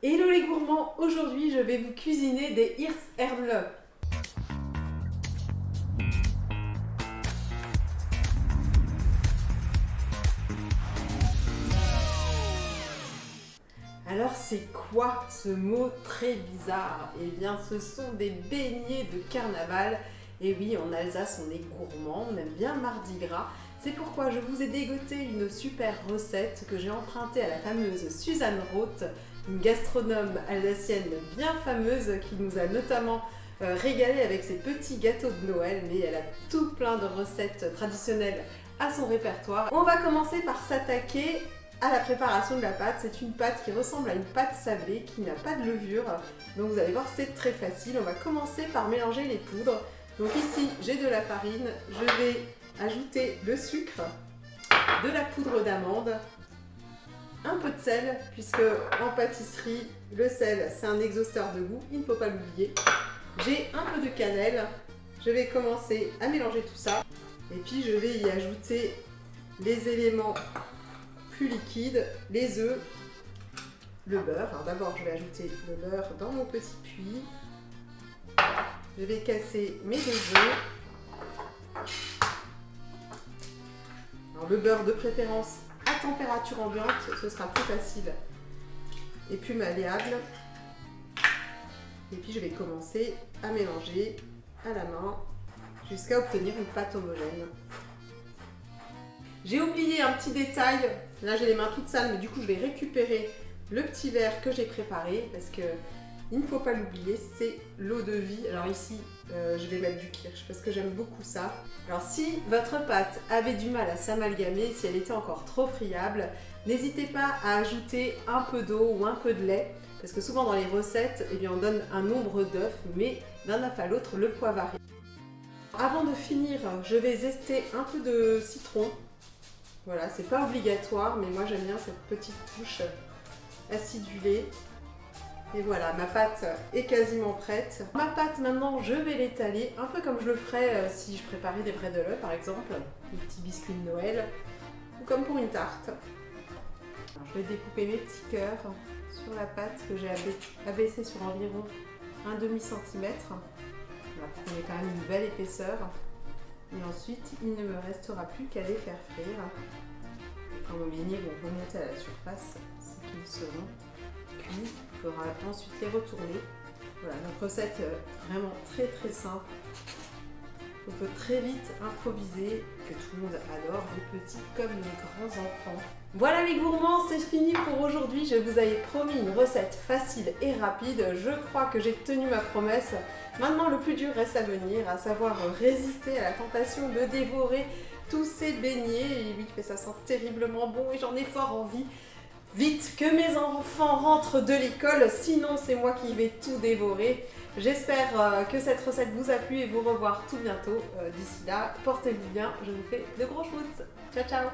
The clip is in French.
Hello les gourmands, aujourd'hui je vais vous cuisiner des Hirshärle. Alors c'est quoi ce mot très bizarre? Eh bien ce sont des beignets de carnaval. Et oui, en Alsace on est gourmand, on aime bien Mardi Gras. C'est pourquoi je vous ai dégoté une super recette que j'ai empruntée à la fameuse Suzanne Roth, une gastronome alsacienne bien fameuse qui nous a notamment régalé avec ses petits gâteaux de Noël, mais elle a tout plein de recettes traditionnelles à son répertoire. On va commencer par s'attaquer à la préparation de la pâte. C'est une pâte qui ressemble à une pâte sablée, qui n'a pas de levure, donc vous allez voir c'est très facile. On va commencer par mélanger les poudres. Donc ici j'ai de la farine, je vais ajouter le sucre, de la poudre d'amande, un peu de sel, puisque en pâtisserie, le sel c'est un exhausteur de goût, il ne faut pas l'oublier. J'ai un peu de cannelle, je vais commencer à mélanger tout ça, et puis je vais y ajouter les éléments plus liquides, les œufs, le beurre. Alors d'abord je vais ajouter le beurre dans mon petit puits, je vais casser mes deux œufs. Alors, le beurre de préférence à température ambiante, ce sera plus facile et plus malléable. Et puis je vais commencer à mélanger à la main jusqu'à obtenir une pâte homogène. J'ai oublié un petit détail, là j'ai les mains toutes sales, mais du coup je vais récupérer le petit verre que j'ai préparé parce que il ne faut pas l'oublier, c'est l'eau de vie. Alors ici, je vais mettre du kirsch parce que j'aime beaucoup ça. Alors si votre pâte avait du mal à s'amalgamer, si elle était encore trop friable, n'hésitez pas à ajouter un peu d'eau ou un peu de lait, parce que souvent dans les recettes, eh bien, on donne un nombre d'œufs, mais d'un œuf à l'autre, le poids varie. Avant de finir, je vais zester un peu de citron. Voilà, c'est pas obligatoire, mais moi j'aime bien cette petite touche acidulée. Et voilà, ma pâte est quasiment prête. Ma pâte maintenant, je vais l'étaler un peu comme je le ferais si je préparais des bredelen par exemple, des petits biscuits de Noël, ou comme pour une tarte. Alors, je vais découper mes petits cœurs sur la pâte que j'ai abaissée sur environ un demi-centimètre. Voilà, pour qu'on ait quand même une belle épaisseur. Et ensuite, il ne me restera plus qu'à les faire frire. Et quand mes beignets vont remonter à la surface, c'est qu'ils seront cuits. Il faudra ensuite les retourner. Voilà, donc recette vraiment très simple. On peut très vite improviser, que tout le monde adore, les petits comme les grands enfants. Voilà les gourmands, c'est fini pour aujourd'hui. Je vous avais promis une recette facile et rapide. Je crois que j'ai tenu ma promesse. Maintenant, le plus dur reste à venir, à savoir résister à la tentation de dévorer tous ces beignets. Et oui, mais ça sent terriblement bon et j'en ai fort envie. Vite, que mes enfants rentrent de l'école, sinon c'est moi qui vais tout dévorer. J'espère que cette recette vous a plu et vous revoir tout bientôt. D'ici là, portez-vous bien, je vous fais de gros schmutz. Ciao ciao.